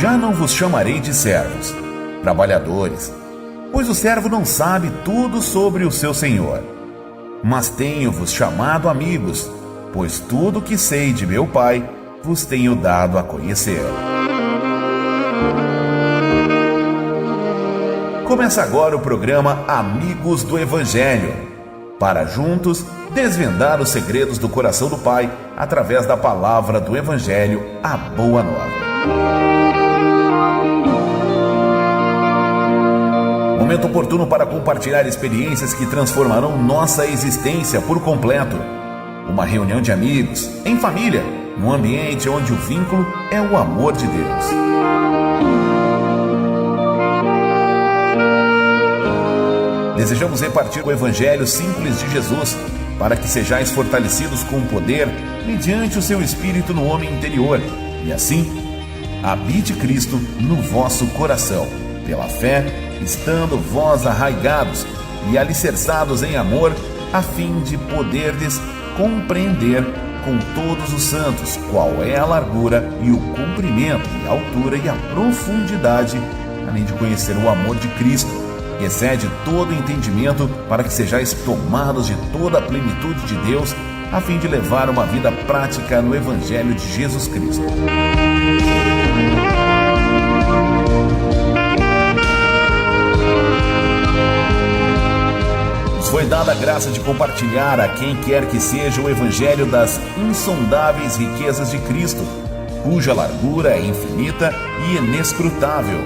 Já não vos chamarei de servos, trabalhadores, pois o servo não sabe tudo sobre o seu senhor. Mas tenho-vos chamado amigos, pois tudo que sei de meu Pai vos tenho dado a conhecer. Começa agora o programa Amigos do Evangelho, para juntos desvendar os segredos do coração do Pai através da palavra do Evangelho, a Boa Nova. Momento oportuno para compartilhar experiências que transformarão nossa existência por completo. Uma reunião de amigos, em família, num ambiente onde o vínculo é o amor de Deus. Desejamos repartir o Evangelho simples de Jesus, para que sejais fortalecidos com o poder mediante o seu Espírito no homem interior, e assim habite Cristo no vosso coração, pela fé, estando vós arraigados e alicerçados em amor, a fim de poderdes compreender com todos os santos qual é a largura e o comprimento e a altura e a profundidade, além de conhecer o amor de Cristo, que excede todo entendimento, para que sejais tomados de toda a plenitude de Deus, a fim de levar uma vida prática no Evangelho de Jesus Cristo. Nos foi dada a graça de compartilhar a quem quer que seja o Evangelho das insondáveis riquezas de Cristo, cuja largura é infinita e inescrutável.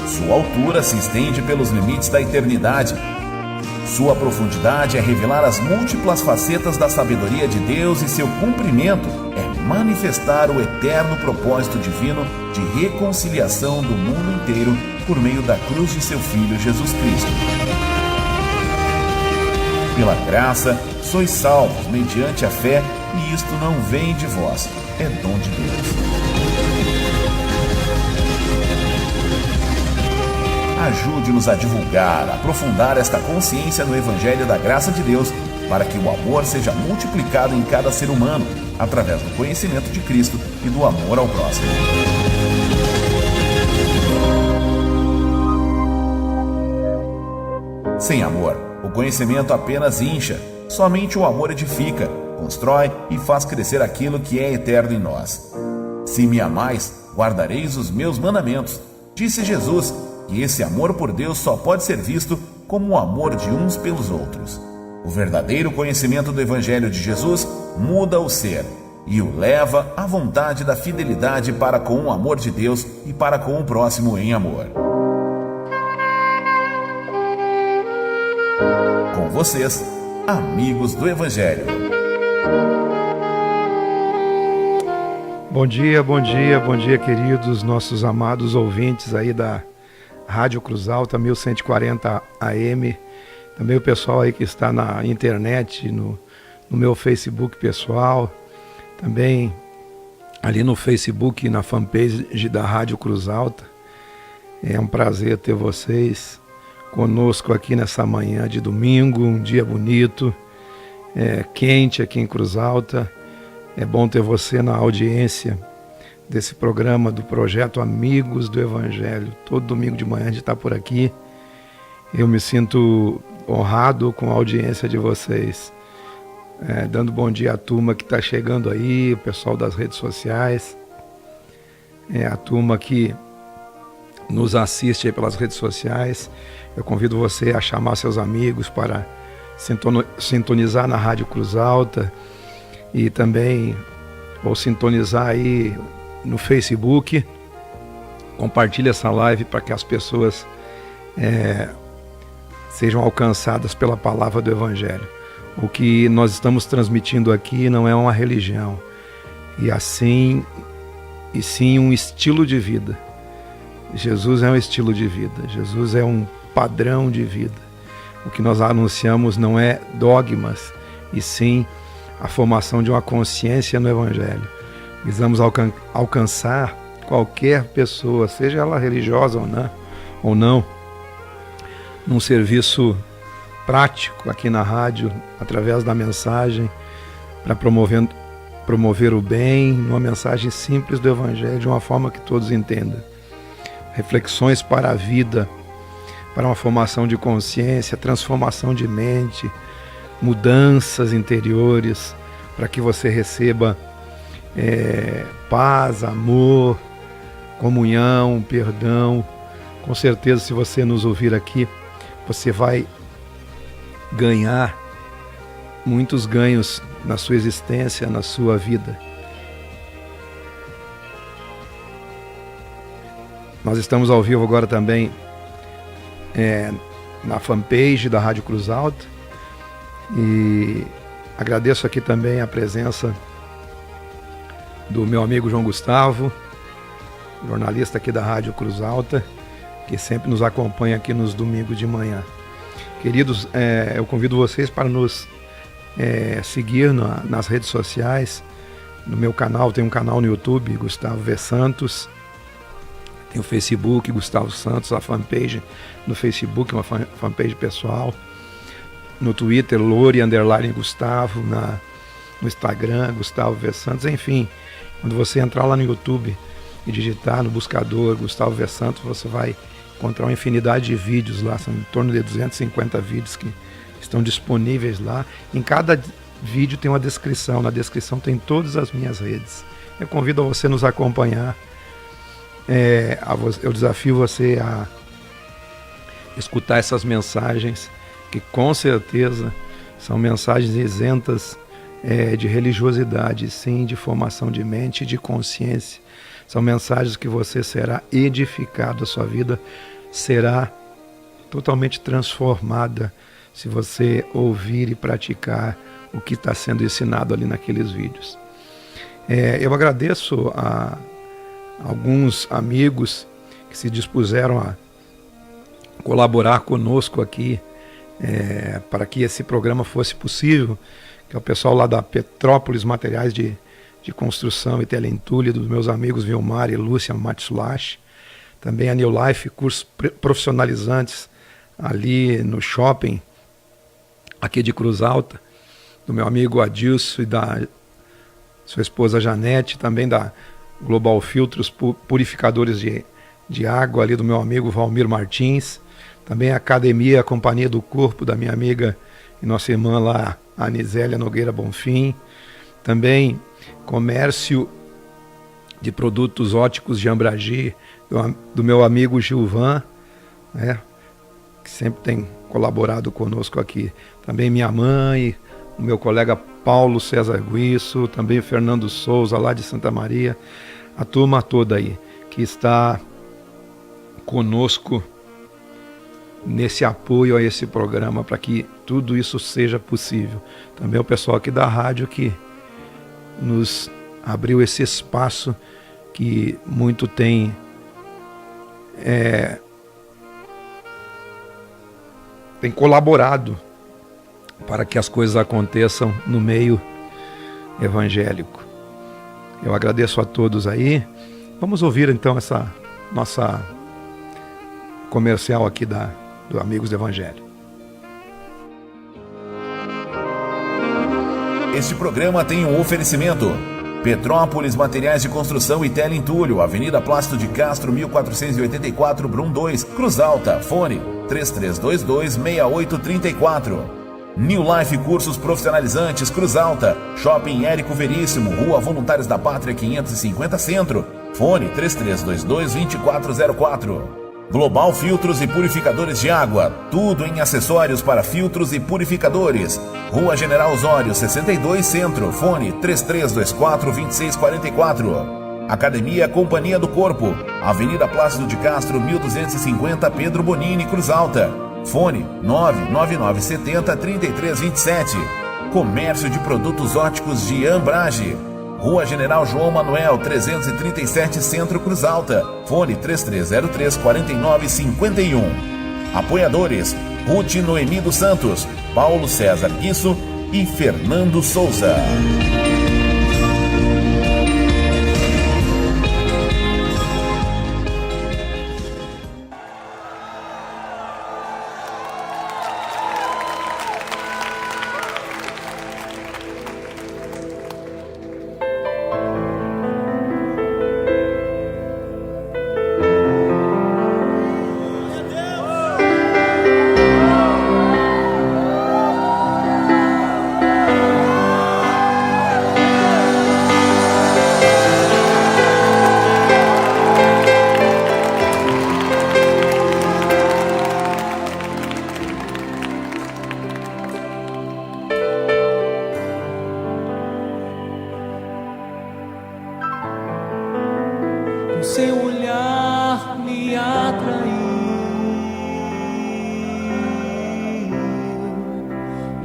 Sua altura se estende pelos limites da eternidade. Sua profundidade é revelar as múltiplas facetas da sabedoria de Deus, e seu comprimento é manifestar o eterno propósito divino de reconciliação do mundo inteiro por meio da cruz de seu Filho Jesus Cristo. Pela graça, sois salvos mediante a fé, e isto não vem de vós, é dom de Deus. Ajude-nos a divulgar, a aprofundar esta consciência no Evangelho da graça de Deus, para que o amor seja multiplicado em cada ser humano, através do conhecimento de Cristo e do amor ao próximo. Sem amor, o conhecimento apenas incha, somente o amor edifica, constrói e faz crescer aquilo que é eterno em nós. Se me amais, guardareis os meus mandamentos, disse Jesus, que esse amor por Deus só pode ser visto como o amor de uns pelos outros. O verdadeiro conhecimento do Evangelho de Jesus muda o ser e o leva à vontade da fidelidade para com o amor de Deus e para com o próximo em amor. Com vocês, amigos do Evangelho. Bom dia, queridos, nossos amados ouvintes aí da Rádio Cruz Alta 1140 AM, também o pessoal aí que está na internet, no meu Facebook pessoal, também ali no Facebook, na fanpage da Rádio Cruz Alta. É um prazer ter vocês conosco aqui nessa manhã de domingo, um dia bonito, quente aqui em Cruz Alta. É bom ter você na audiência desse programa do projeto Amigos do Evangelho. Todo domingo de manhã a gente está por aqui. Eu me sinto honrado com a audiência de vocês. Dando bom dia à turma que está chegando aí, o pessoal das redes sociais, a turma que nos assiste aí pelas redes sociais. Eu convido você a chamar seus amigos para sintonizar na Rádio Cruz Alta e também ou sintonizar aí no Facebook. Compartilhe essa live para que as pessoas sejam alcançadas pela palavra do Evangelho. O que nós estamos transmitindo aqui não é uma religião, e sim um estilo de vida. Jesus é um estilo de vida, Jesus é um padrão de vida. O que nós anunciamos não é dogmas, e sim a formação de uma consciência no Evangelho. Visamos alcançar qualquer pessoa, seja ela religiosa ou não, num serviço prático aqui na rádio, através da mensagem, para promover o bem, numa mensagem simples do Evangelho, de uma forma que todos entendam. reflexões para a vida, para uma formação de consciência, transformação de mente, mudanças interiores, para que você receba paz, amor, comunhão, perdão. Com certeza, se você nos ouvir aqui, você vai ganhar muitos ganhos na sua existência, na sua vida. Nós estamos ao vivo agora também na fanpage da Rádio Cruz Alta, e agradeço aqui também a presença do meu amigo João Gustavo, jornalista aqui da Rádio Cruz Alta, que sempre nos acompanha aqui nos domingos de manhã. Queridos, eu convido vocês para nos seguir nas redes sociais. No meu canal, tem um canal no YouTube, Gustavo V. Santos. Tem o Facebook, Gustavo Santos, a fanpage no Facebook, uma fanpage pessoal. No Twitter, Lori_Gustavo, no Instagram, Gustavo V. Santos. Enfim, quando você entrar lá no YouTube e digitar no buscador Gustavo V. Santos, você vai encontrar uma infinidade de vídeos lá. São em torno de 250 vídeos que estão disponíveis lá. Em cada vídeo tem uma descrição. Na descrição tem todas as minhas redes. Eu convido a você nos acompanhar. Eu desafio você a escutar essas mensagens, que com certeza são mensagens isentas de religiosidade, sim, de formação de mente e de consciência. São mensagens que você será edificado, a sua vida será totalmente transformada se você ouvir e praticar o que está sendo ensinado ali naqueles vídeos. Eu agradeço a alguns amigos que se dispuseram a colaborar conosco aqui para que esse programa fosse possível, que é o pessoal lá da Petrópolis Materiais de Construção e Teleentulho, dos meus amigos Vilmar e Lúcia Matsulash, também a New Life, cursos profissionalizantes ali no shopping aqui de Cruz Alta, do meu amigo Adilson e da sua esposa Janete, também da Global Filtros, purificadores de água ali do meu amigo Valmir Martins, também a Academia, a Companhia do Corpo da minha amiga e nossa irmã lá, a Anisélia Nogueira Bonfim, também Comércio de Produtos Óticos de Ambragi, do meu amigo Gilvan, que sempre tem colaborado conosco aqui. Também minha mãe, o meu colega Paulo César Guiço, também Fernando Souza, lá de Santa Maria, a turma toda aí que está conosco nesse apoio a esse programa para que tudo isso seja possível. Também o pessoal aqui da rádio que nos abriu esse espaço que muito tem colaborado para que as coisas aconteçam no meio evangélico. Eu agradeço a todos aí. Vamos ouvir então essa nossa comercial aqui do Amigos do Evangelho. Este programa tem um oferecimento: Petrópolis Materiais de Construção e Teleentulho, Avenida Plácido de Castro, 1484, Brum 2, Cruz Alta. Fone 3322-6834. New Life Cursos Profissionalizantes, Cruz Alta. Shopping Érico Veríssimo, Rua Voluntários da Pátria 550 Centro. Fone 3322-2404. Global Filtros e Purificadores de Água, tudo em acessórios para filtros e purificadores. Rua General Osório 62 Centro. Fone 3324-2644. Academia Companhia do Corpo, Avenida Plácido de Castro 1250, Pedro Bonini, Cruz Alta. Fone 99970-3327. Comércio de Produtos Óticos de Ambrage, Rua General João Manuel 337 Centro, Cruz Alta. Fone 3303-4951. Apoiadores: Ruth Noemi dos Santos, Paulo César Guiço e Fernando Souza.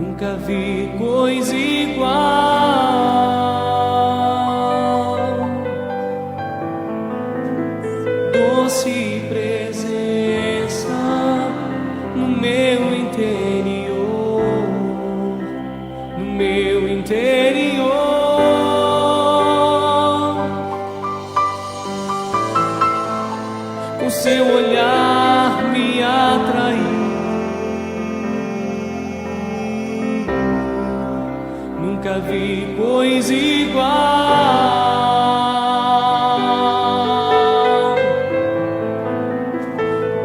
Nunca vi coisa igual. Doce presença no meu interior, no meu interior. Com seu olhar me atraiu. Nunca vi coisa igual.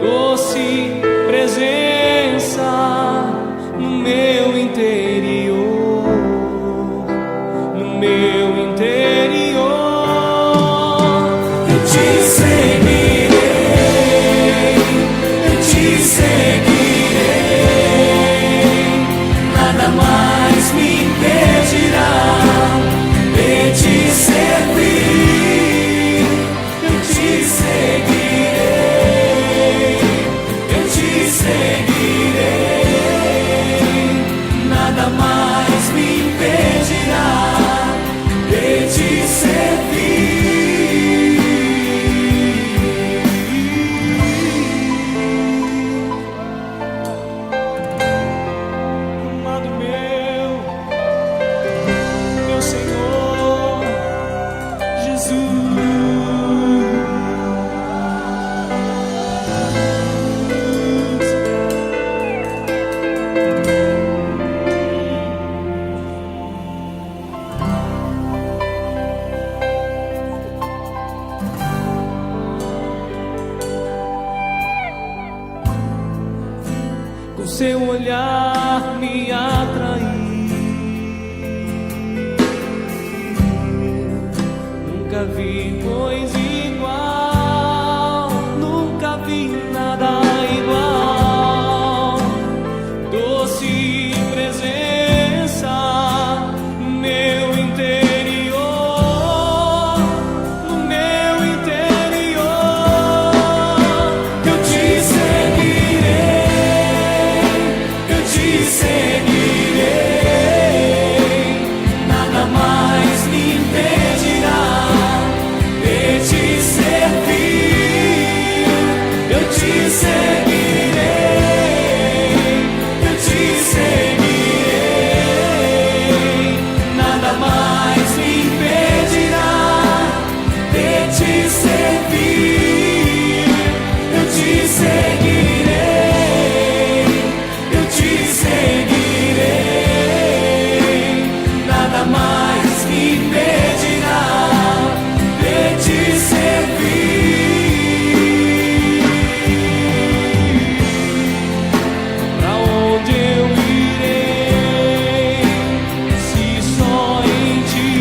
Doce presença no meu interior, no meu interior. Eu te seguirei, eu te seguirei. Nada mais me impedirá de te servir. Eu te seguirei, eu te seguirei. Nada mais me impedirá de te servir. Amado meu Senhor Jesus. Com seu olhar me atrair. Nunca vi coisa igual, nunca vi nada igual. Doce presença no meu interior, no meu interior. Eu te seguirei, eu te seguirei. Nada mais me impedirá de te servir. Eu te seguirei, eu te seguirei. Nada mais me impedirá de te servir. Eu te seguirei, eu te seguirei. Nada mais me impedirá de te servir. Pra onde eu irei, se só em ti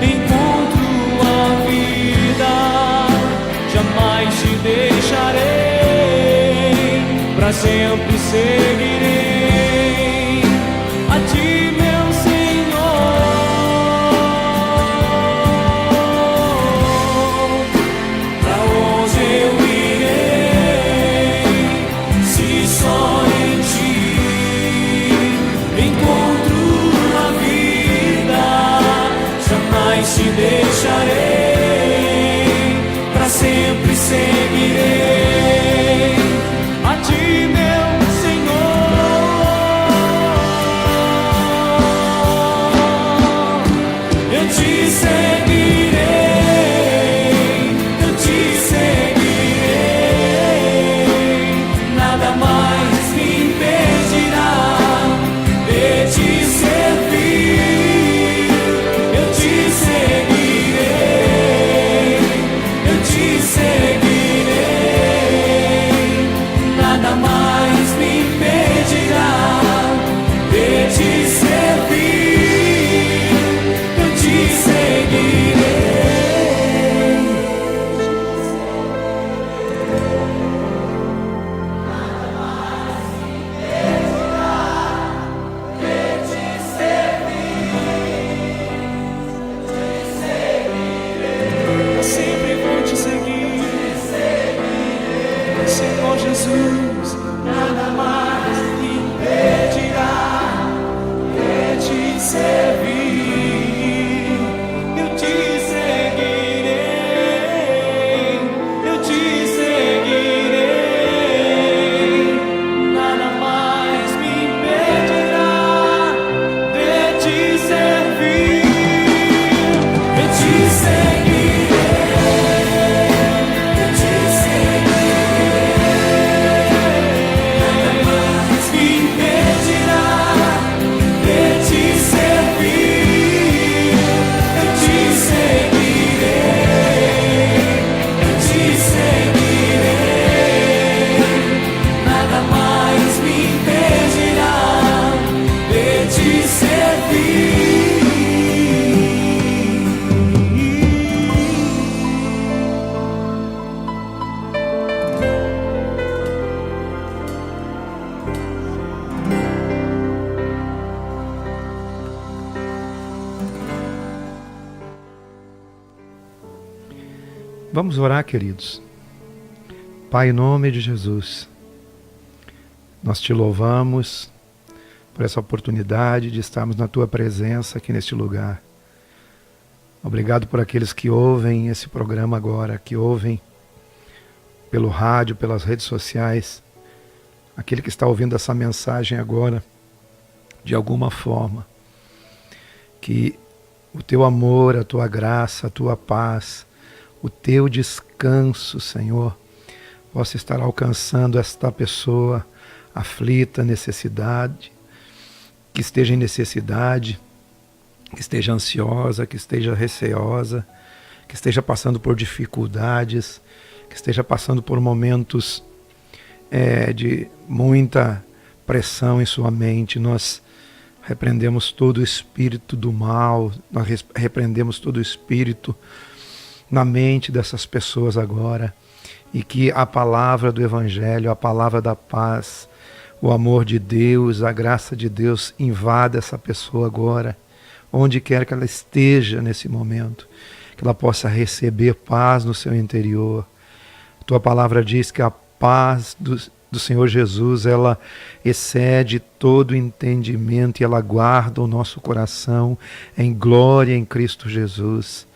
encontro a vida? Jamais te deixarei, pra sempre seguirei a ti, meu Senhor. Pra onde eu irei, se só em ti encontro a vida? Jamais te deixarei, pra sempre seguirei a ti, meu Senhor. Vamos orar, queridos. Pai, em nome de Jesus, nós te louvamos por essa oportunidade de estarmos na tua presença aqui neste lugar. Obrigado por aqueles que ouvem esse programa agora, que ouvem pelo rádio, pelas redes sociais, aquele que está ouvindo essa mensagem agora, de alguma forma, que o teu amor, a tua graça, a tua paz, o teu descanso, Senhor, possa estar alcançando esta pessoa aflita, necessidade, que esteja em necessidade, que esteja ansiosa, que esteja receosa, que esteja passando por dificuldades, que esteja passando por momentos de muita pressão em sua mente. Nós repreendemos todo o espírito do mal, nós repreendemos todo o espírito na mente dessas pessoas agora, e que a palavra do Evangelho, a palavra da paz, o amor de Deus, a graça de Deus invada essa pessoa agora, onde quer que ela esteja nesse momento, que ela possa receber paz no seu interior. A tua palavra diz que a paz do Senhor Jesus, ela excede todo entendimento e ela guarda o nosso coração em glória em Cristo Jesus.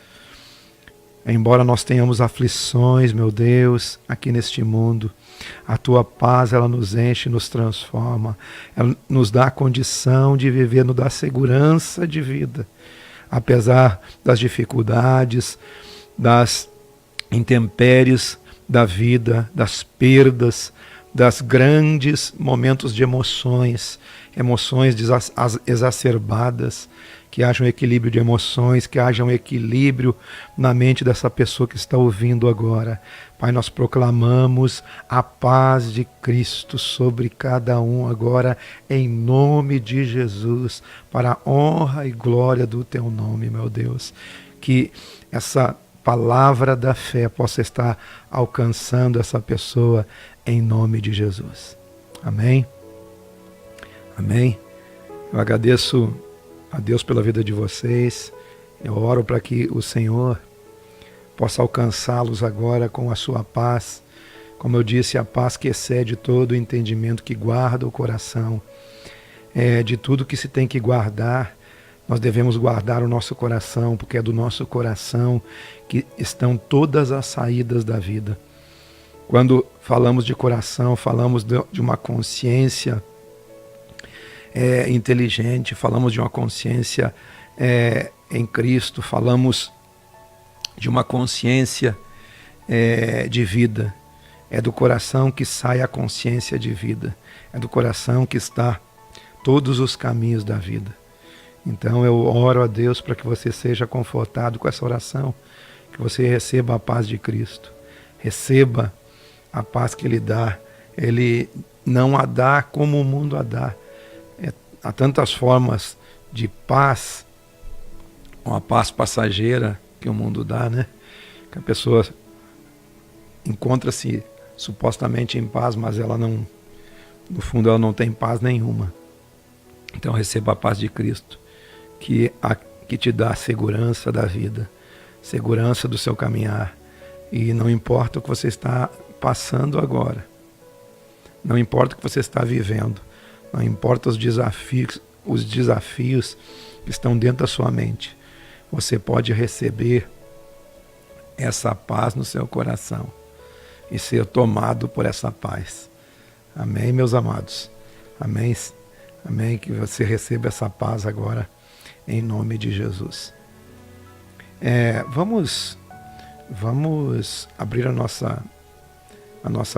Embora nós tenhamos aflições, meu Deus, aqui neste mundo, a tua paz, ela nos enche, nos transforma, ela nos dá a condição de viver, nos dá segurança de vida, apesar das dificuldades, das intempéries da vida, das perdas, das grandes momentos de emoções exacerbadas, que haja um equilíbrio de emoções, que haja um equilíbrio na mente dessa pessoa que está ouvindo agora. Pai, nós proclamamos a paz de Cristo sobre cada um agora, em nome de Jesus, para a honra e glória do teu nome, meu Deus. Que essa palavra da fé possa estar alcançando essa pessoa, em nome de Jesus. Amém? Amém? Eu agradeço a Deus pela vida de vocês. Eu oro para que o Senhor possa alcançá-los agora com a sua paz. Como eu disse, a paz que excede todo o entendimento, que guarda o coração. De tudo que se tem que guardar, nós devemos guardar o nosso coração, porque é do nosso coração que estão todas as saídas da vida. Quando falamos de coração, falamos de uma consciência inteligente, falamos de uma consciência em Cristo, falamos de uma consciência de vida. É do coração que sai a consciência de vida. É do coração que está todos os caminhos da vida. Então eu oro a Deus para que você seja confortado com essa oração, que você receba a paz de Cristo. Receba a paz que Ele dá. Ele não a dá como o mundo a dá. Há tantas formas de paz, uma paz passageira que o mundo dá, né? Que a pessoa encontra-se supostamente em paz, mas ela não, no fundo ela não tem paz nenhuma. Então receba a paz de Cristo, que te dá a segurança da vida, segurança do seu caminhar. E não importa o que você está passando agora, não importa o que você está vivendo, não importa os desafios que estão dentro da sua mente, você pode receber essa paz no seu coração e ser tomado por essa paz. Amém, meus amados? Amém? Amém, que você receba essa paz agora, em nome de Jesus. Vamos abrir a nossa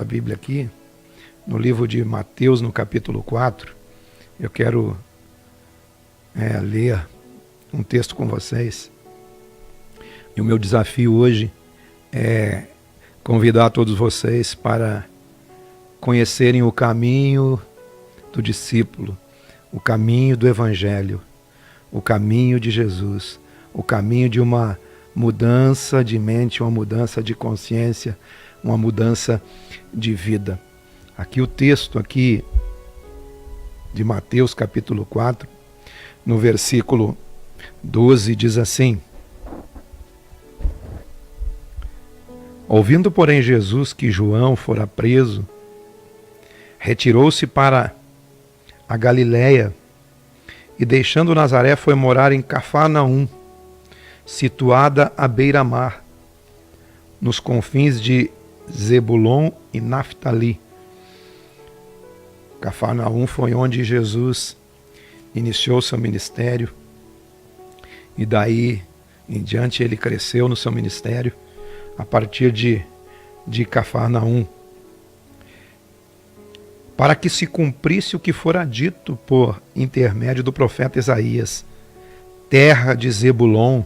Bíblia aqui, no livro de Mateus, no capítulo 4. Eu quero ler um texto com vocês. E o meu desafio hoje é convidar todos vocês para conhecerem o caminho do discípulo, o caminho do Evangelho, o caminho de Jesus, o caminho de uma mudança de mente, uma mudança de consciência, uma mudança de vida. Aqui o texto aqui de Mateus capítulo 4, no versículo 12, diz assim: Ouvindo, porém, Jesus que João fora preso, retirou-se para a Galiléia e, deixando Nazaré, foi morar em Cafarnaum, situada à beira-mar, nos confins de Zebulon e Naftali. Cafarnaum foi onde Jesus iniciou seu ministério e daí em diante ele cresceu no seu ministério a partir de Cafarnaum, para que se cumprisse o que fora dito por intermédio do profeta Isaías: terra de Zebulon,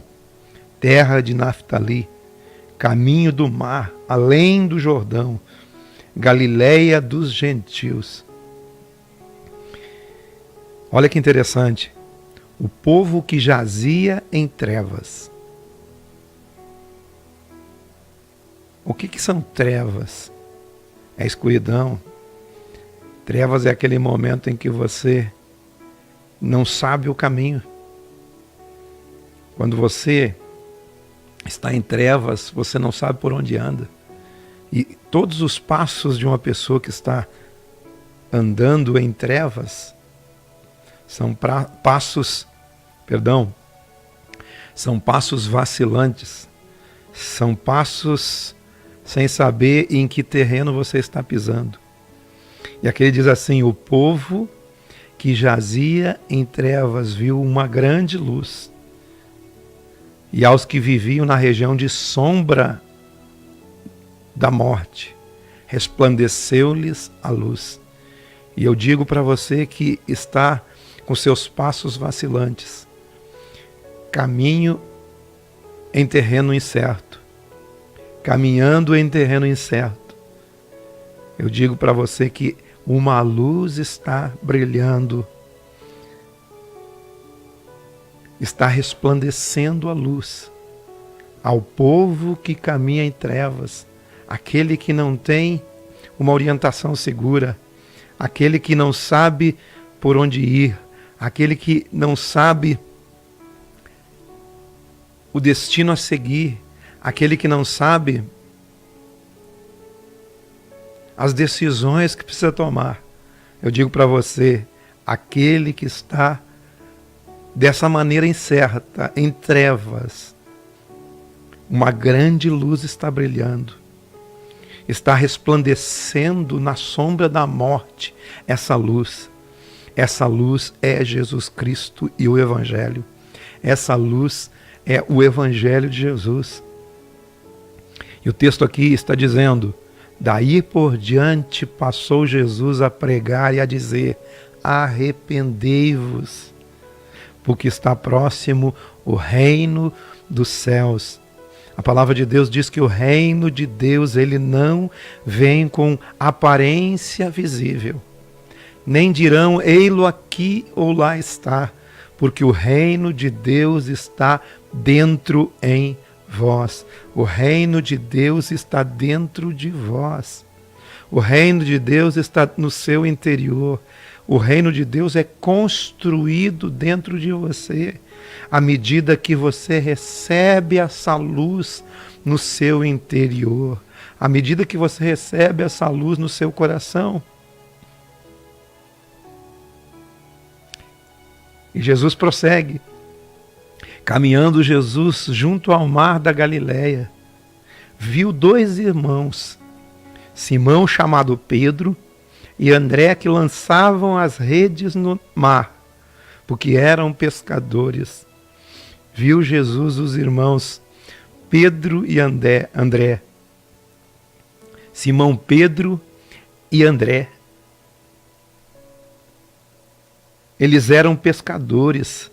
terra de Naftali, caminho do mar, além do Jordão, Galiléia dos gentios. Olha que interessante. O povo que jazia em trevas. O que são trevas? É escuridão. Trevas é aquele momento em que você não sabe o caminho. Quando você está em trevas, você não sabe por onde anda. E todos os passos de uma pessoa que está andando em trevas são passos vacilantes, são passos sem saber em que terreno você está pisando. E aqui ele diz assim: o povo que jazia em trevas viu uma grande luz, e aos que viviam na região de sombra da morte, resplandeceu-lhes a luz. E eu digo para você que está com seus passos vacilantes, caminho em terreno incerto, caminhando em terreno incerto, eu digo para você que uma luz está brilhando, está resplandecendo a luz ao povo que caminha em trevas, aquele que não tem uma orientação segura, aquele que não sabe por onde ir, aquele que não sabe o destino a seguir, aquele que não sabe as decisões que precisa tomar. Eu digo para você, aquele que está dessa maneira incerta, em trevas, uma grande luz está brilhando, está resplandecendo na sombra da morte essa luz. Essa luz é Jesus Cristo e o Evangelho. Essa luz é o Evangelho de Jesus. E o texto aqui está dizendo: daí por diante passou Jesus a pregar e a dizer: arrependei-vos, porque está próximo o reino dos céus. A palavra de Deus diz que o reino de Deus, ele não vem com aparência visível. Nem dirão, ei-lo aqui ou lá está, porque o reino de Deus está dentro em vós. O reino de Deus está dentro de vós. O reino de Deus está no seu interior. O reino de Deus é construído dentro de você, à medida que você recebe essa luz no seu interior, à medida que você recebe essa luz no seu coração. E Jesus prossegue. Caminhando Jesus junto ao mar da Galiléia, viu dois irmãos, Simão, chamado Pedro, e André, que lançavam as redes no mar, porque eram pescadores. Viu Jesus os irmãos Pedro e André, Simão Pedro e André. Eles eram pescadores,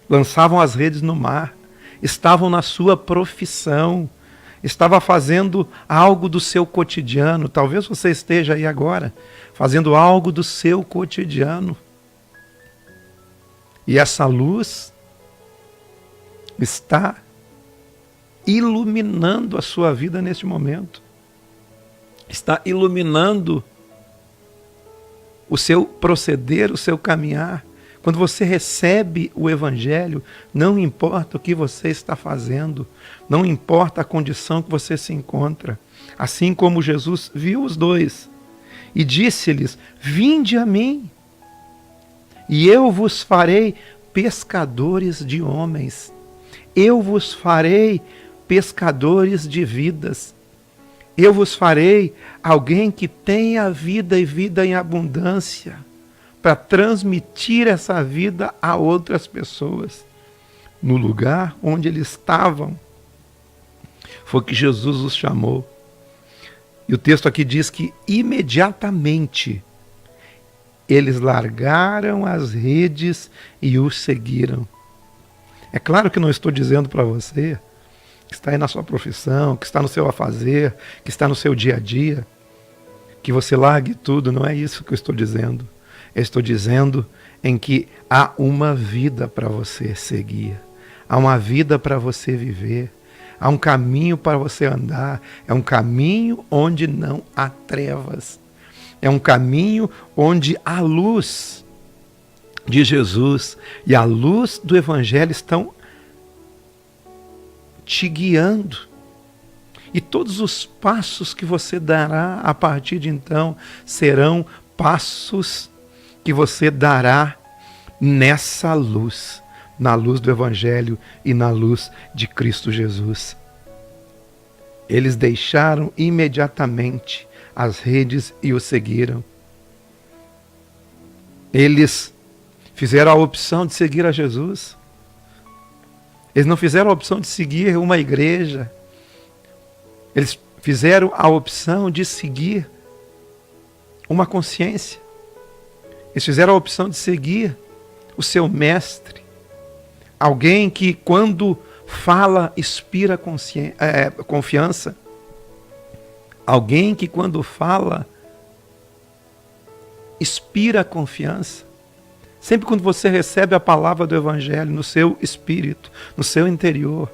lançavam as redes no mar, estavam na sua profissão, estava fazendo algo do seu cotidiano. Talvez você esteja aí agora, fazendo algo do seu cotidiano. E essa luz está iluminando a sua vida neste momento. Está iluminando o seu proceder, o seu caminhar. Quando você recebe o Evangelho, não importa o que você está fazendo, não importa a condição que você se encontra, Assim como Jesus viu os dois e disse-lhes: vinde a mim, e eu vos farei pescadores de homens. Eu vos farei pescadores de vidas. Eu vos farei alguém que tenha vida e vida em abundância, para transmitir essa vida a outras pessoas. No lugar onde eles estavam, foi que Jesus os chamou. E o texto aqui diz que imediatamente eles largaram as redes e os seguiram. É claro que não estou dizendo para você que está aí na sua profissão, que está no seu afazer, que está no seu dia a dia, que você largue tudo. Não é isso que eu estou dizendo. Eu estou dizendo em que há uma vida para você seguir. Há uma vida para você viver. Há um caminho para você andar. É um caminho onde não há trevas. É um caminho onde a luz de Jesus e a luz do Evangelho estão te guiando. E todos os passos que você dará a partir de então serão passos que você dará nessa luz, na luz do Evangelho e na luz de Cristo Jesus. Eles deixaram imediatamente as redes e o seguiram. Eles fizeram a opção de seguir a Jesus. Eles não fizeram a opção de seguir uma igreja. Eles fizeram a opção de seguir uma consciência. Eles fizeram a opção de seguir o seu mestre. Alguém que, quando fala, inspira confiança. Alguém que, quando fala, inspira confiança. Sempre quando você recebe a palavra do Evangelho no seu espírito, no seu interior,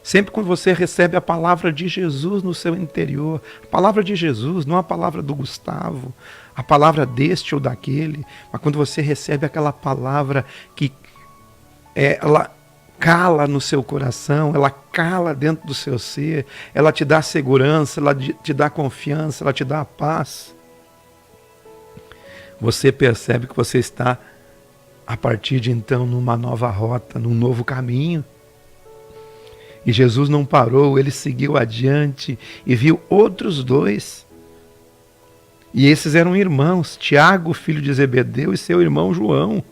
sempre quando você recebe a palavra de Jesus no seu interior, a palavra de Jesus, não a palavra do Gustavo, a palavra deste ou daquele, mas quando você recebe aquela palavra que ela cala no seu coração, ela cala dentro do seu ser, ela te dá segurança, ela te dá confiança, ela te dá paz. Você percebe que você está, a partir de então, numa nova rota, num novo caminho. E Jesus não parou, ele seguiu adiante e viu outros dois. E esses eram irmãos, Tiago, filho de Zebedeu, e seu irmão João,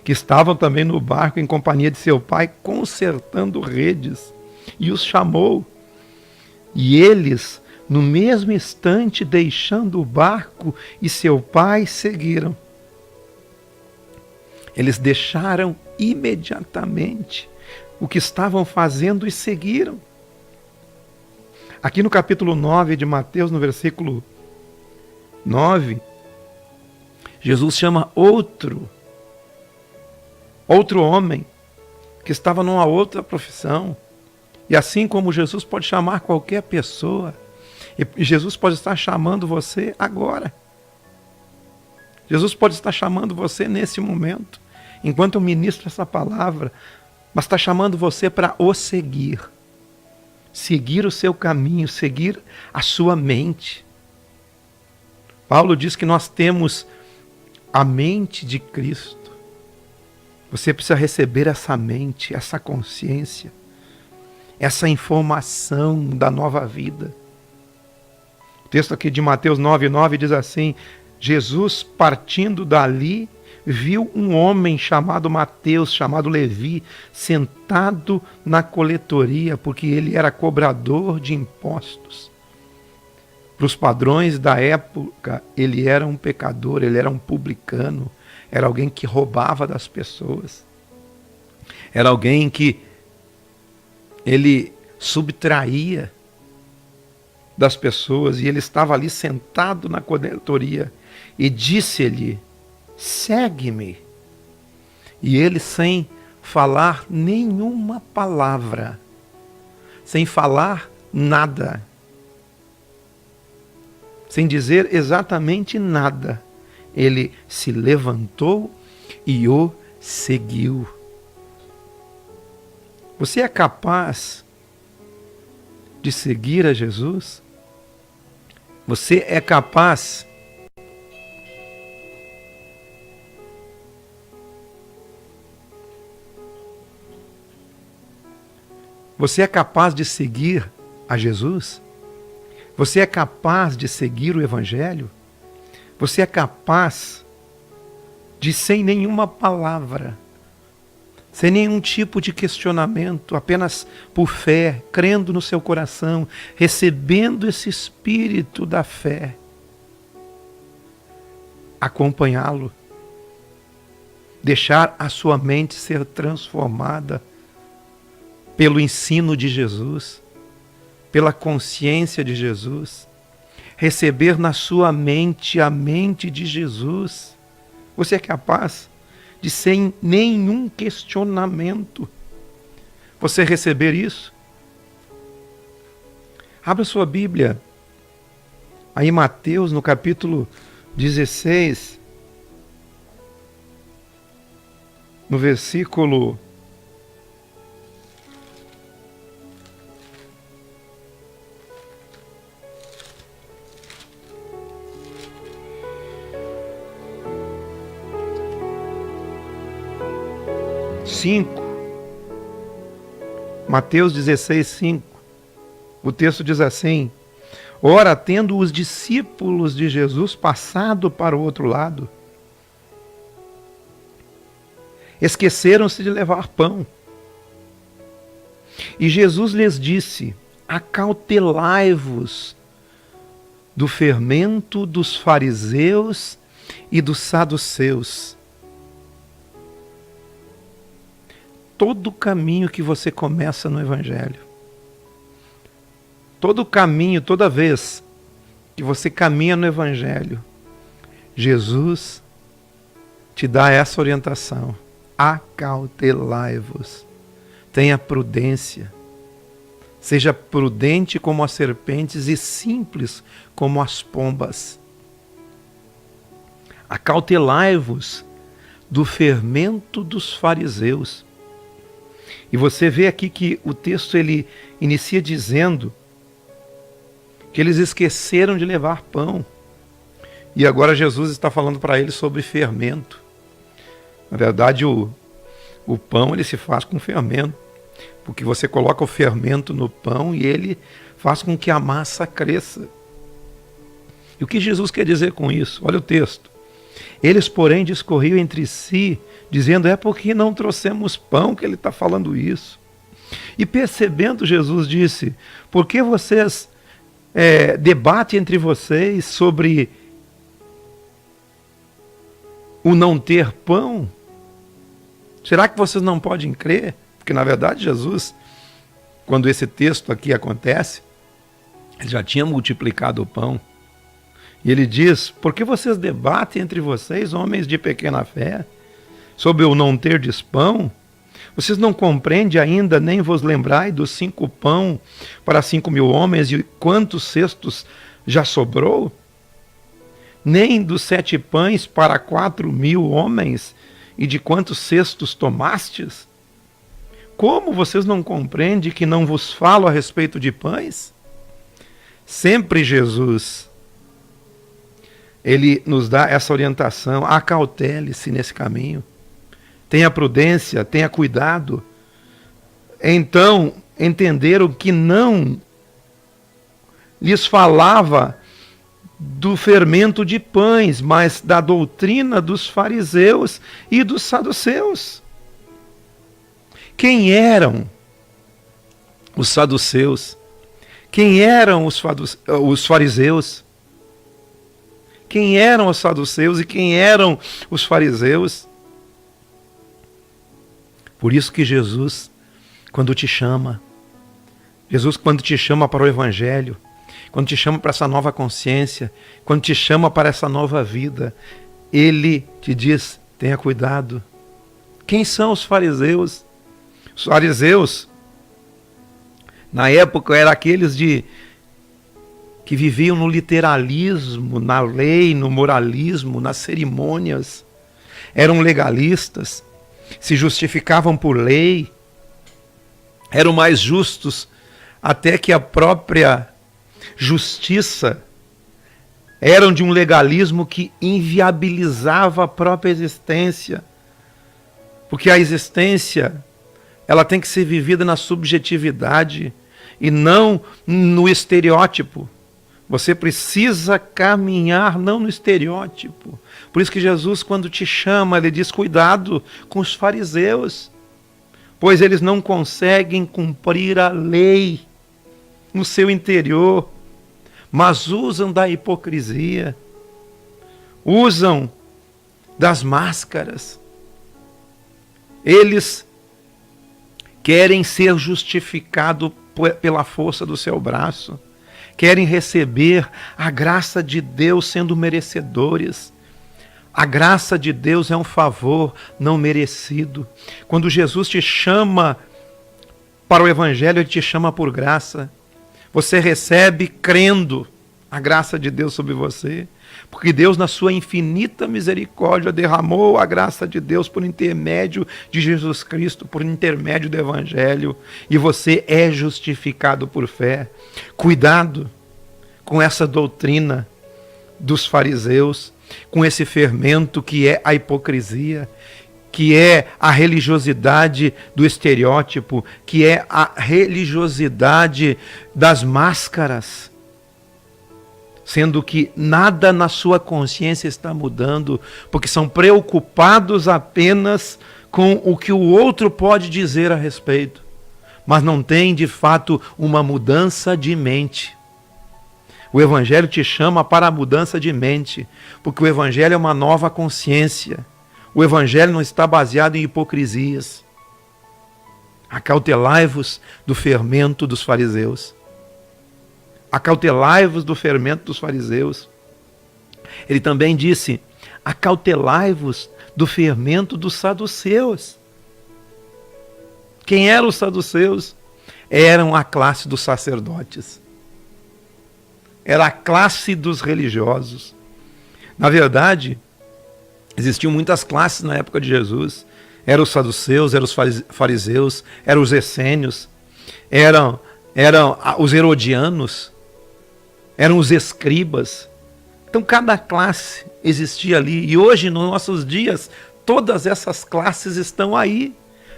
que estavam também no barco em companhia de seu pai, consertando redes. E os chamou. E eles, no mesmo instante, deixando o barco e seu pai, seguiram. Eles deixaram imediatamente o que estavam fazendo e seguiram. Aqui no capítulo 9 de Mateus, no versículo 9, Jesus chama outro homem que estava numa outra profissão. E assim como Jesus pode chamar qualquer pessoa, e Jesus pode estar chamando você agora. Jesus pode estar chamando você nesse momento, enquanto eu ministro essa palavra, mas está chamando você para o seguir. Seguir o seu caminho, seguir a sua mente. Paulo diz que nós temos a mente de Cristo. Você precisa receber essa mente, essa consciência, essa informação da nova vida. O texto aqui de Mateus 9:9 diz assim: Jesus, partindo dali, viu um homem chamado Mateus, chamado Levi, sentado na coletoria, porque ele era cobrador de impostos. Para os padrões da época, ele era um pecador, ele era um publicano, era alguém que roubava das pessoas. Era alguém que ele subtraía das pessoas, e ele estava ali sentado na coletoria e disse-lhe: segue-me. E ele, sem falar nenhuma palavra, sem falar nada, sem dizer exatamente nada, ele se levantou e o seguiu. Você é capaz de seguir a Jesus? Você é capaz de seguir a Jesus? Você é capaz de seguir o Evangelho? Você é capaz de, sem nenhuma palavra, sem nenhum tipo de questionamento, apenas por fé, crendo no seu coração, recebendo esse espírito da fé, acompanhá-lo, deixar a sua mente ser transformada pelo ensino de Jesus, pela consciência de Jesus, receber na sua mente a mente de Jesus. Você é capaz de, sem nenhum questionamento, você receber isso? Abra sua Bíblia, aí em Mateus, no capítulo 16, no versículo 5. Mateus 16, 5. O texto diz assim: ora, tendo os discípulos de Jesus passado para o outro lado, esqueceram-se de levar pão. E Jesus lhes disse: acautelai-vos do fermento dos fariseus e dos saduceus. Todo caminho que você começa no Evangelho, todo caminho, toda vez que você caminha no Evangelho, Jesus te dá essa orientação: acautelai-vos, tenha prudência, seja prudente como as serpentes e simples como as pombas. Acautelai-vos do fermento dos fariseus. E você vê aqui que o texto ele inicia dizendo que eles esqueceram de levar pão. E agora Jesus está falando para eles sobre fermento. Na verdade, o pão ele se faz com fermento, porque você coloca o fermento no pão e ele faz com que a massa cresça. E o que Jesus quer dizer com isso? Olha o texto. Eles, porém, discorriam entre si, dizendo: é porque não trouxemos pão que ele está falando isso. E percebendo, Jesus disse: por que vocês debatem entre vocês sobre o não ter pão? Será que vocês não podem crer? Porque, na verdade, Jesus, quando esse texto aqui acontece, ele já tinha multiplicado o pão. E ele diz: por que vocês debatem entre vocês, homens de pequena fé, sobre o não ter de pão? Vocês não compreendem ainda, nem vos lembrai dos 5 pão para 5.000 homens e quantos cestos já sobrou? Nem dos 7 pães para 4.000 homens e de quantos cestos tomastes? Como vocês não compreendem que não vos falo a respeito de pães? Sempre Jesus, ele nos dá essa orientação: acautele-se nesse caminho, tenha prudência, tenha cuidado. Então entenderam que não lhes falava do fermento de pães, mas da doutrina dos fariseus e dos saduceus. Quem eram os saduceus? Quem eram os fariseus? Quem eram os saduceus e quem eram os fariseus? Por isso que Jesus, quando te chama para o Evangelho, quando te chama para essa nova consciência, quando te chama para essa nova vida, Ele te diz: tenha cuidado. Quem são os fariseus? Os fariseus, na época, eram aqueles que viviam no literalismo, na lei, no moralismo, nas cerimônias. Eram legalistas, se justificavam por lei, eram mais justos até que a própria justiça eram de um legalismo que inviabilizava a própria existência. Porque a existência, ela tem que ser vivida na subjetividade e não no estereótipo. Você precisa caminhar não no estereótipo. Por isso que Jesus, quando te chama, ele diz: cuidado com os fariseus, pois eles não conseguem cumprir a lei no seu interior, mas usam da hipocrisia, usam das máscaras. Eles querem ser justificados pela força do seu braço, querem receber a graça de Deus sendo merecedores. A graça de Deus é um favor não merecido. Quando Jesus te chama para o Evangelho, Ele te chama por graça. Você recebe crendo a graça de Deus sobre você, porque Deus, na sua infinita misericórdia, derramou a graça de Deus por intermédio de Jesus Cristo, por intermédio do Evangelho, e você é justificado por fé. Cuidado com essa doutrina dos fariseus, com esse fermento que é a hipocrisia, que é a religiosidade do estereótipo, que é a religiosidade das máscaras, sendo que nada na sua consciência está mudando, porque são preocupados apenas com o que o outro pode dizer a respeito, mas não tem de fato uma mudança de mente. O Evangelho te chama para a mudança de mente, porque o Evangelho é uma nova consciência. O Evangelho não está baseado em hipocrisias. Acautelai-vos do fermento dos fariseus. Acautelai-vos do fermento dos fariseus. Ele também disse: acautelai-vos do fermento dos saduceus. Quem eram os saduceus? Eram a classe dos sacerdotes. Era a classe dos religiosos. Na verdade, existiam muitas classes na época de Jesus. Eram os saduceus, eram os fariseus, eram os essênios, eram os herodianos, eram os escribas. Então cada classe existia ali. E hoje, nos nossos dias, todas essas classes estão aí.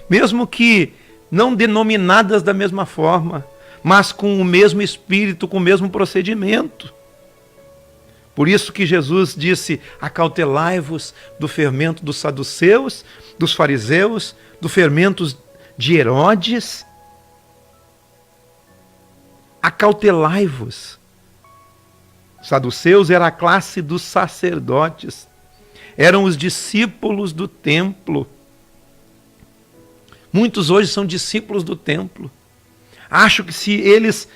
Mesmo que não denominadas da mesma forma, mas com o mesmo espírito, com o mesmo procedimento. Por isso que Jesus disse: acautelai-vos do fermento dos saduceus, dos fariseus, do fermento de Herodes. Acautelai-vos. Saduceus era a classe dos sacerdotes, eram os discípulos do templo. Muitos hoje são discípulos do templo. Acho que se eles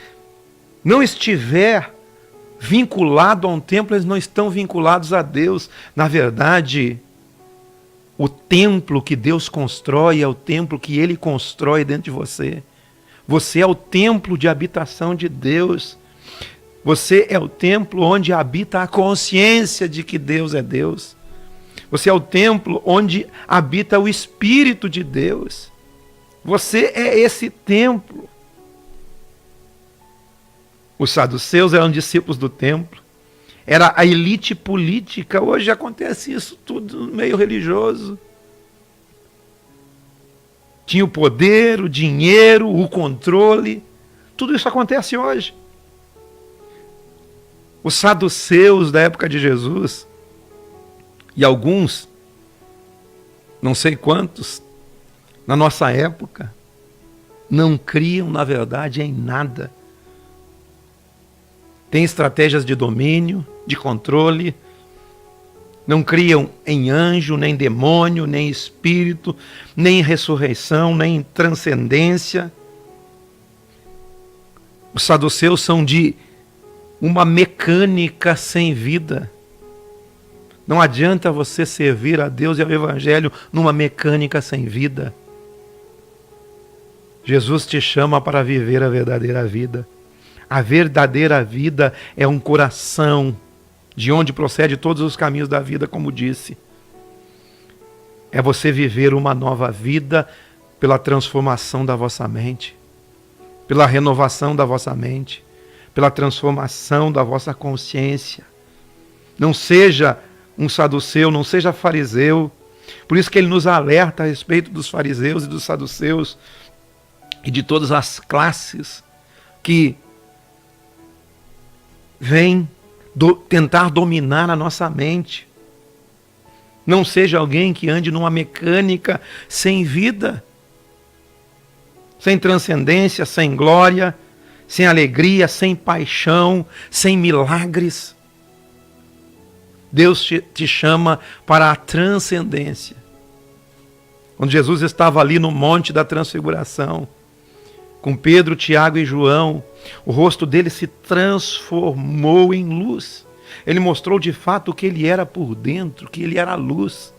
não estiver vinculado a um templo, eles não estão vinculados a Deus. Na verdade, o templo que Deus constrói é o templo que Ele constrói dentro de você. Você é o templo de habitação de Deus. Você é o templo onde habita a consciência de que Deus é Deus. Você é o templo onde habita o Espírito de Deus. Você é esse templo. Os saduceus eram discípulos do templo. Era a elite política. Hoje acontece isso tudo no meio religioso. Tinha o poder, o dinheiro, o controle. Tudo isso acontece hoje. Os saduceus da época de Jesus, e alguns, não sei quantos, na nossa época, não criam, na verdade, em nada. Tem estratégias de domínio, de controle, não criam em anjo, nem demônio, nem espírito, nem em ressurreição, nem em transcendência. Os saduceus são de uma mecânica sem vida. Não adianta você servir a Deus e ao Evangelho numa mecânica sem vida. Jesus te chama para viver a verdadeira vida. A verdadeira vida é um coração, de onde procede todos os caminhos da vida, como disse. É você viver uma nova vida pela transformação da vossa mente, pela renovação da vossa mente, pela transformação da vossa consciência. Não seja um saduceu, não seja fariseu. Por isso que ele nos alerta a respeito dos fariseus e dos saduceus e de todas as classes que vêm tentar dominar a nossa mente. Não seja alguém que ande numa mecânica sem vida, sem transcendência, sem glória, sem alegria, sem paixão, sem milagres. Deus te chama para a transcendência. Quando Jesus estava ali no Monte da Transfiguração, com Pedro, Tiago e João, o rosto dele se transformou em luz. Ele mostrou de fato o que ele era por dentro, que ele era luz.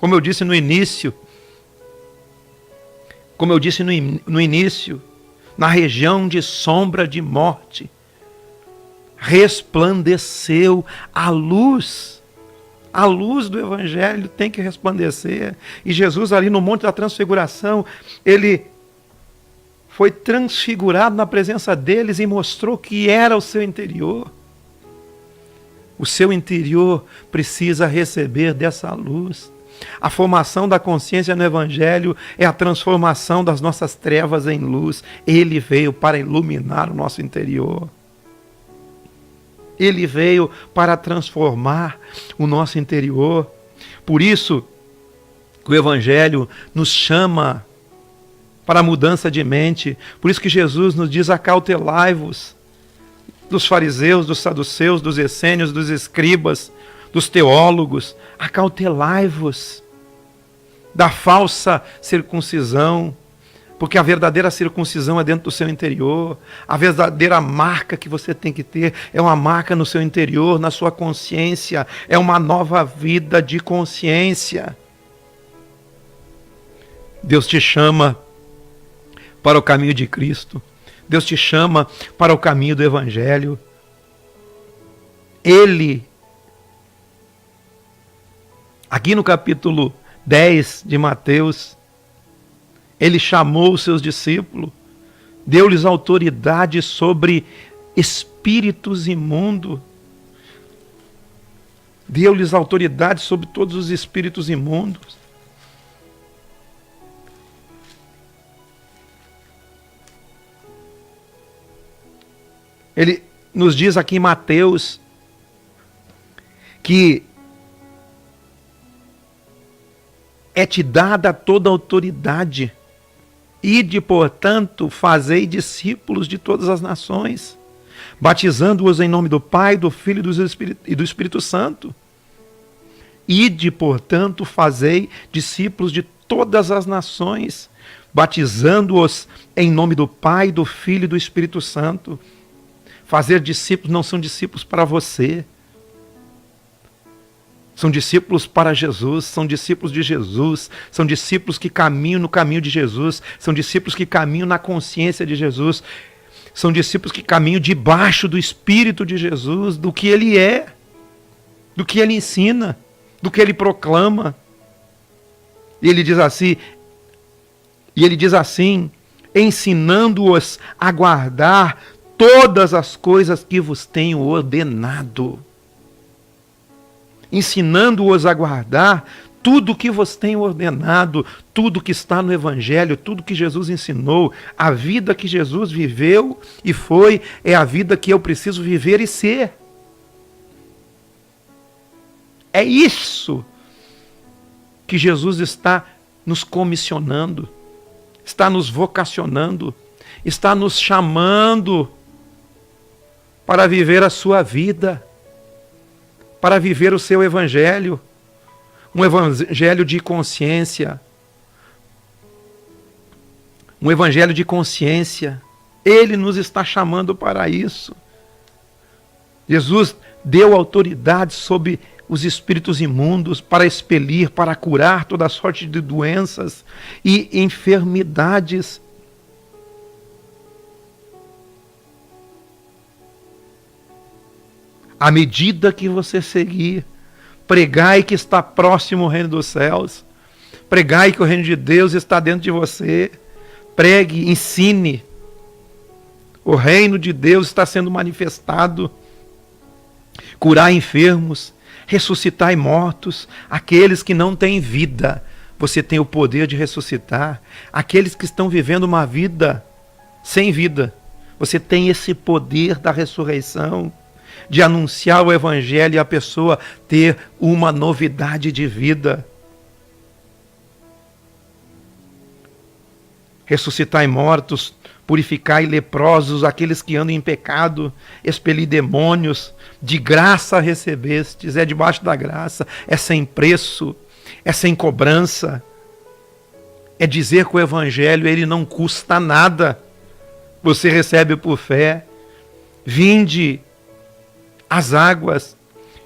Como eu disse no início, na região de sombra de morte, resplandeceu a luz. A luz do Evangelho tem que resplandecer. E Jesus ali no Monte da Transfiguração, ele foi transfigurado na presença deles e mostrou que era o seu interior. O seu interior precisa receber dessa luz. A formação da consciência no Evangelho é a transformação das nossas trevas em luz. Ele veio para iluminar o nosso interior. Ele veio para transformar o nosso interior. Por isso, o Evangelho nos chama para a mudança de mente. Por isso que Jesus nos diz: acautelai-vos dos fariseus, dos saduceus, dos essênios, dos escribas, dos teólogos. Acautelai-vos da falsa circuncisão, porque a verdadeira circuncisão é dentro do seu interior. A verdadeira marca que você tem que ter é uma marca no seu interior, na sua consciência. É uma nova vida de consciência. Deus te chama para o caminho de Cristo. Deus te chama para o caminho do Evangelho. Ele, aqui no capítulo 10 de Mateus, ele chamou os seus discípulos, deu-lhes autoridade sobre espíritos imundos, deu-lhes autoridade sobre todos os espíritos imundos. Ele nos diz aqui em Mateus que é-te dada toda a autoridade. Ide, portanto, fazei discípulos de todas as nações, batizando-os em nome do Pai, do Filho e do Espírito Santo. Ide, portanto, fazei discípulos de todas as nações, batizando-os em nome do Pai, do Filho e do Espírito Santo. Fazer discípulos não são discípulos para você. São discípulos para Jesus, são discípulos de Jesus, são discípulos que caminham no caminho de Jesus, são discípulos que caminham na consciência de Jesus, são discípulos que caminham debaixo do Espírito de Jesus, do que Ele é, do que Ele ensina, do que Ele proclama. E Ele diz assim, ensinando-os a guardar todas as coisas que vos tenho ordenado. Ensinando-os a guardar tudo que vos tenho ordenado, tudo que está no Evangelho, tudo que Jesus ensinou, a vida que Jesus viveu e foi, é a vida que eu preciso viver e ser. É isso que Jesus está nos comissionando, está nos vocacionando, está nos chamando para viver a sua vida, para viver o seu Evangelho, um Evangelho de consciência, um Evangelho de consciência. Ele nos está chamando para isso. Jesus deu autoridade sobre os espíritos imundos para expelir, para curar toda sorte de doenças e enfermidades. À medida que você seguir, pregai que está próximo o reino dos céus, pregai que o reino de Deus está dentro de você, pregue, ensine. O reino de Deus está sendo manifestado. curai enfermos, ressuscitai mortos, aqueles que não têm vida. Você tem o poder de ressuscitar. Aqueles que estão vivendo uma vida sem vida, você tem esse poder da ressurreição, de anunciar o Evangelho e a pessoa ter uma novidade de vida. Ressuscitai mortos, purificai leprosos, aqueles que andam em pecado, expeli demônios, de graça recebestes, é debaixo da graça, é sem preço, é sem cobrança. É dizer que o Evangelho ele não custa nada, você recebe por fé. Vinde as águas,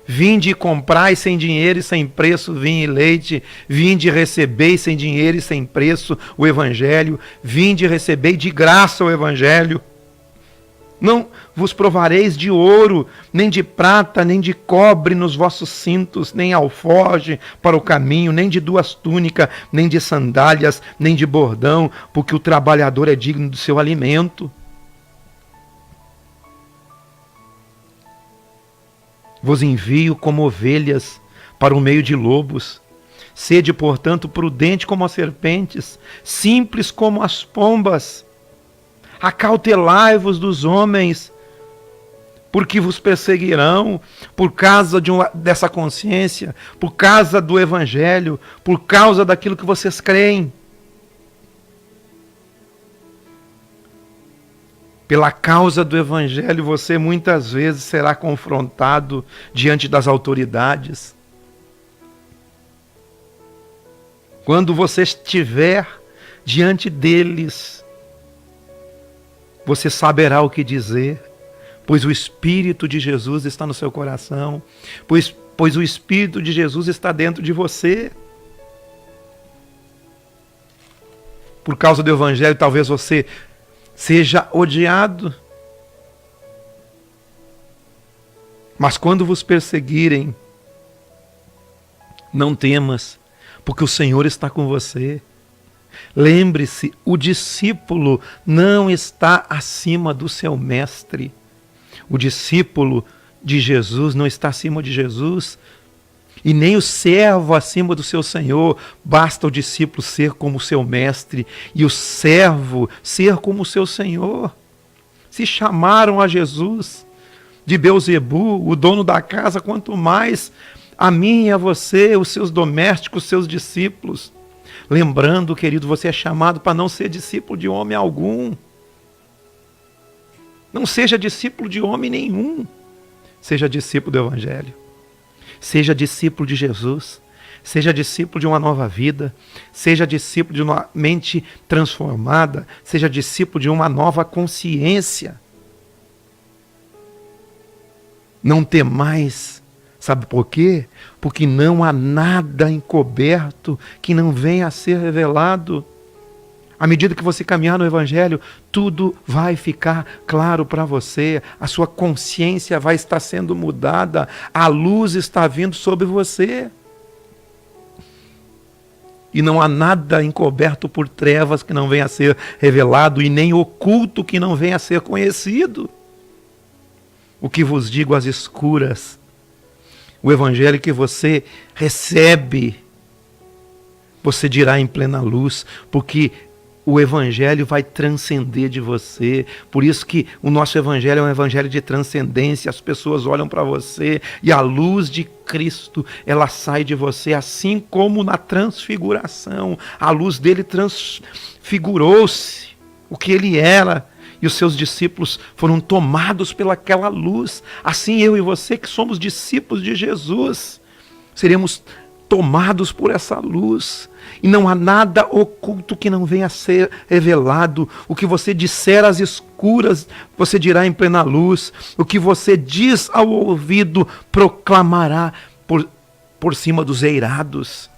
vinde e comprai sem dinheiro e sem preço vinho e leite, vinde e recebei sem dinheiro e sem preço o Evangelho, vinde e recebei de graça o Evangelho. Não vos provareis de ouro, nem de prata, nem de cobre nos vossos cintos, nem alforje para o caminho, nem de 2 túnicas, nem de sandálias, nem de bordão, porque o trabalhador é digno do seu alimento. Vos envio como ovelhas para o meio de lobos. Sede, portanto, prudente como as serpentes, simples como as pombas. Acautelai-vos dos homens, porque vos perseguirão por causa dessa consciência, por causa do Evangelho, por causa daquilo que vocês creem. Pela causa do Evangelho, você muitas vezes será confrontado diante das autoridades. Quando você estiver diante deles, você saberá o que dizer, pois o Espírito de Jesus está no seu coração, pois o Espírito de Jesus está dentro de você. Por causa do Evangelho, talvez você seja odiado. Mas quando vos perseguirem, não temas, porque o Senhor está com você. Lembre-se, o discípulo não está acima do seu mestre. O discípulo de Jesus não está acima de Jesus. E nem o servo acima do seu senhor. Basta o discípulo ser como seu mestre e o servo ser como seu senhor. Se chamaram a Jesus de Beelzebu, o dono da casa, quanto mais a mim e a você, os seus domésticos, os seus discípulos. Lembrando, querido, você é chamado para não ser discípulo de homem algum. Não seja discípulo de homem nenhum. Seja discípulo do Evangelho. Seja discípulo de Jesus. Seja discípulo de uma nova vida. Seja discípulo de uma mente transformada. Seja discípulo de uma nova consciência. Não temais. Sabe por quê? Porque não há nada encoberto que não venha a ser revelado. À medida que você caminhar no Evangelho, tudo vai ficar claro para você. A sua consciência vai estar sendo mudada. A luz está vindo sobre você. E não há nada encoberto por trevas que não venha a ser revelado e nem oculto que não venha a ser conhecido. O que vos digo às escuras, o Evangelho que você recebe, você dirá em plena luz, porque o Evangelho vai transcender de você. Por isso que o nosso Evangelho é um Evangelho de transcendência. As pessoas olham para você e a luz de Cristo, ela sai de você, assim como na transfiguração. A luz dele transfigurou-se, o que ele era. E os seus discípulos foram tomados pelaquela luz. Assim eu e você que somos discípulos de Jesus, seremos tomados por essa luz. E não há nada oculto que não venha a ser revelado. O que você disser às escuras, você dirá em plena luz. O que você diz ao ouvido, proclamará por cima dos eirados.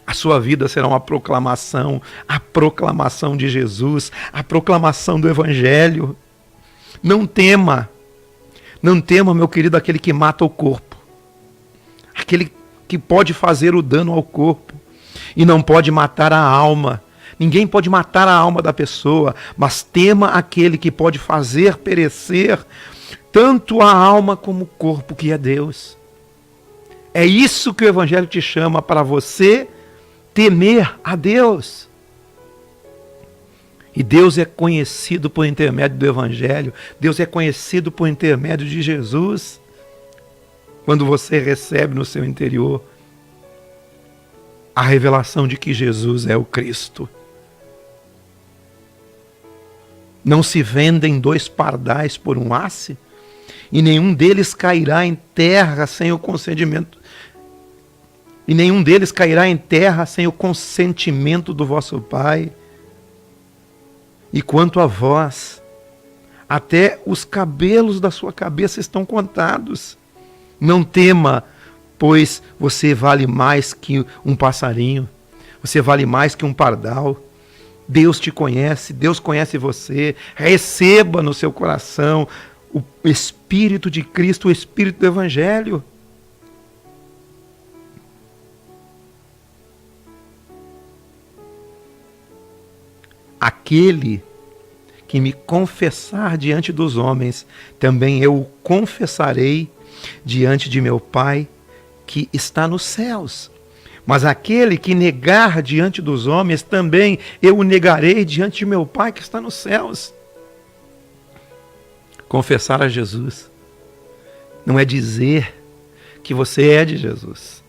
A sua vida será uma proclamação, a proclamação de Jesus, a proclamação do Evangelho. Não tema, meu querido, aquele que mata o corpo, aquele que pode fazer o dano ao corpo e não pode matar a alma. Ninguém pode matar a alma da pessoa, mas tema aquele que pode fazer perecer tanto a alma como o corpo, que é Deus. É isso que o Evangelho te chama, para você temer a Deus. E Deus é conhecido por intermédio do Evangelho. Deus é conhecido por intermédio de Jesus. Quando você recebe no seu interior a revelação de que Jesus é o Cristo. Não se vendem 2 pardais por um asse, e nenhum deles cairá em terra sem o consentimento. E nenhum deles cairá em terra sem o consentimento do vosso Pai. E quanto a vós, até os cabelos da sua cabeça estão contados. Não tema, pois você vale mais que um passarinho. Você vale mais que um pardal. Deus te conhece, Deus conhece você. Receba no seu coração o Espírito de Cristo, o Espírito do Evangelho. Aquele que me confessar diante dos homens, também eu o confessarei diante de meu Pai que está nos céus. Mas aquele que negar diante dos homens, também eu o negarei diante de meu Pai que está nos céus. Confessar a Jesus não é dizer que você é de Jesus.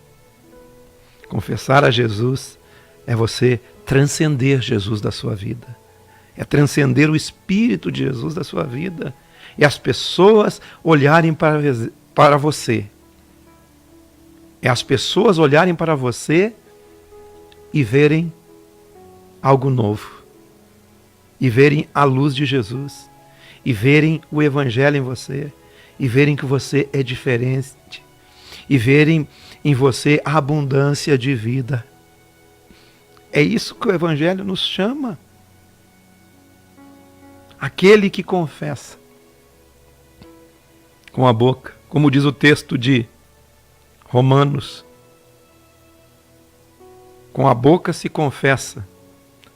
Confessar a Jesus é você transcender Jesus da sua vida. É transcender o Espírito de Jesus da sua vida. E as pessoas olharem para você. É as pessoas olharem para você e verem algo novo. E verem a luz de Jesus. E verem o Evangelho em você. E verem que você é diferente. E verem em você a abundância de vida. É isso que o Evangelho nos chama. Aquele que confessa com a boca, como diz o texto de Romanos, com a boca se confessa,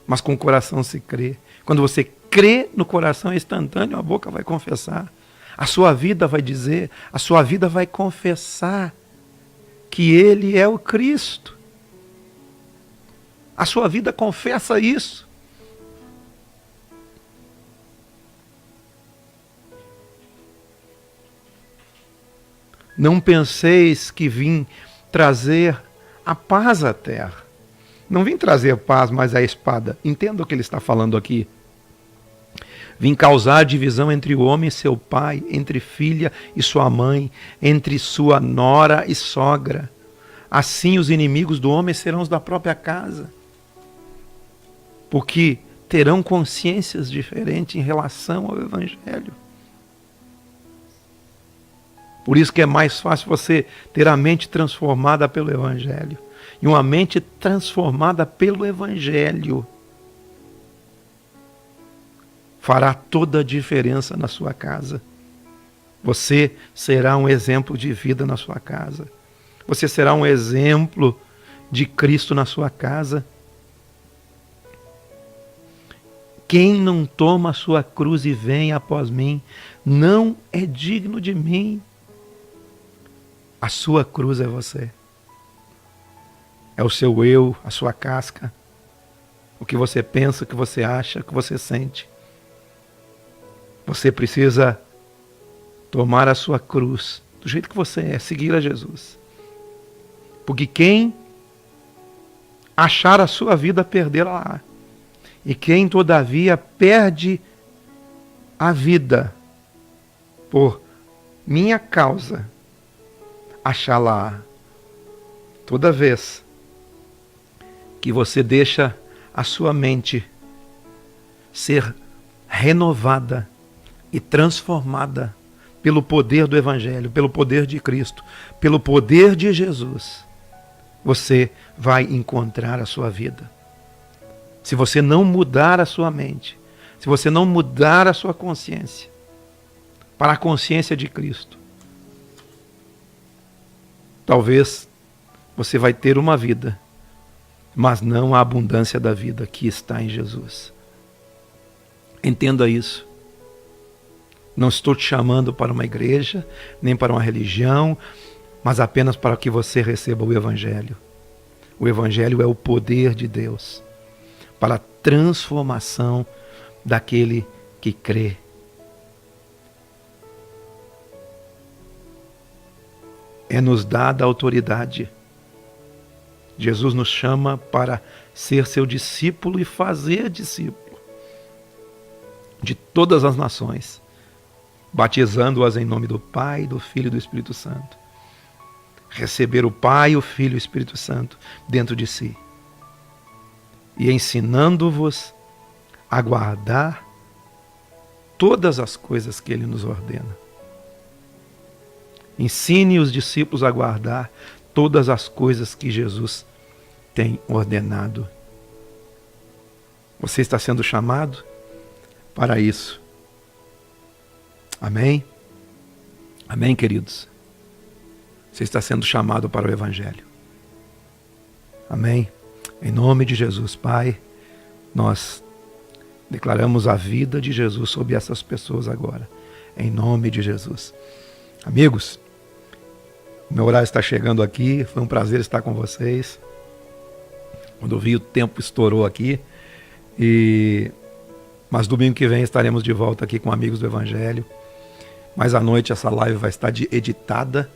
mas com o coração se crê. Quando você crê no coração, é instantâneo, a boca vai confessar. A sua vida vai dizer, a sua vida vai confessar que Ele é o Cristo. A sua vida confessa isso. Não penseis que vim trazer a paz à terra. Não vim trazer paz, mas a espada. Entenda o que ele está falando aqui. Vim causar divisão entre o homem e seu pai, entre filha e sua mãe, entre sua nora e sogra. Assim os inimigos do homem serão os da própria casa. Porque terão consciências diferentes em relação ao Evangelho. Por isso que é mais fácil você ter a mente transformada pelo Evangelho. E uma mente transformada pelo Evangelho fará toda a diferença na sua casa. Você será um exemplo de vida na sua casa. Você será um exemplo de Cristo na sua casa. Quem não toma a sua cruz e vem após mim, não é digno de mim. A sua cruz é você. É o seu eu, a sua casca. O que você pensa, o que você acha, o que você sente. Você precisa tomar a sua cruz do jeito que você é, seguir a Jesus. Porque quem achar a sua vida, perderá. E quem, todavia, perde a vida por minha causa, achá-la. Toda vez que você deixa a sua mente ser renovada e transformada pelo poder do Evangelho, pelo poder de Cristo, pelo poder de Jesus, você vai encontrar a sua vida. Se você não mudar a sua mente, se você não mudar a sua consciência para a consciência de Cristo, talvez você vai ter uma vida, mas não a abundância da vida que está em Jesus. Entenda isso. Não estou te chamando para uma igreja, nem para uma religião, mas apenas para que você receba o Evangelho. O Evangelho é o poder de Deus para a transformação daquele que crê. É-nos dada a autoridade. Jesus nos chama para ser seu discípulo e fazer discípulo de todas as nações, batizando-as em nome do Pai, do Filho e do Espírito Santo. Receber o Pai, o Filho e o Espírito Santo dentro de si. E ensinando-vos a guardar todas as coisas que Ele nos ordena. Ensine os discípulos a guardar todas as coisas que Jesus tem ordenado. Você está sendo chamado para isso. Amém? Amém, queridos? Você está sendo chamado para o Evangelho. Amém? Em nome de Jesus, Pai, nós declaramos a vida de Jesus sobre essas pessoas agora. Em nome de Jesus. Amigos, o meu horário está chegando aqui. Foi um prazer estar com vocês. Quando eu vi, o tempo estourou aqui. Mas domingo que vem estaremos de volta aqui com Amigos do Evangelho. Mas à noite essa live vai estar editada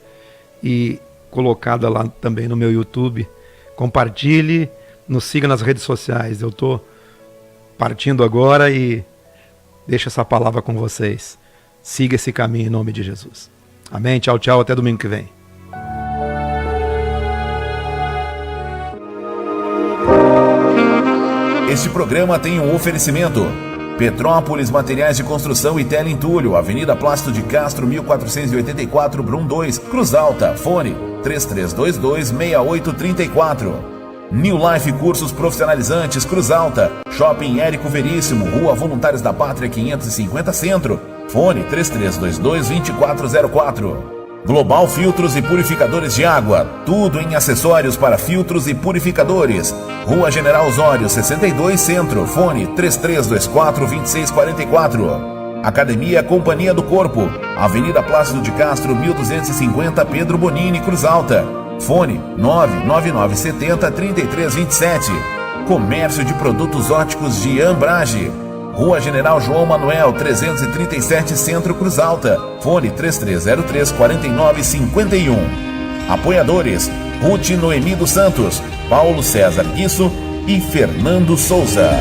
e colocada lá também no meu YouTube. Compartilhe, nos siga nas redes sociais. Eu estou partindo agora e deixo essa palavra com vocês. Siga esse caminho em nome de Jesus. Amém? Tchau, tchau. Até domingo que vem. Este programa tem um oferecimento. Petrópolis Materiais de Construção e Teleentulho, Avenida Plácido de Castro, 1484, Brum 2, Cruz Alta, fone 3322-6834. New Life Cursos Profissionalizantes, Cruz Alta, Shopping Érico Veríssimo, Rua Voluntários da Pátria 550 Centro, fone 3322-2404. Global Filtros e Purificadores de Água, tudo em acessórios para filtros e purificadores. Rua General Osório, 62 Centro, fone 3324-2644. Academia Companhia do Corpo, Avenida Plácido de Castro, 1250 Pedro Bonini, Cruz Alta, fone 99970-3327. Comércio de Produtos Óticos de Ambrage, Rua General João Manuel, 337 Centro, Cruz Alta, fone 3303-4951. Apoiadores: Ruth Noemi dos Santos, Paulo César Guiço e Fernando Souza.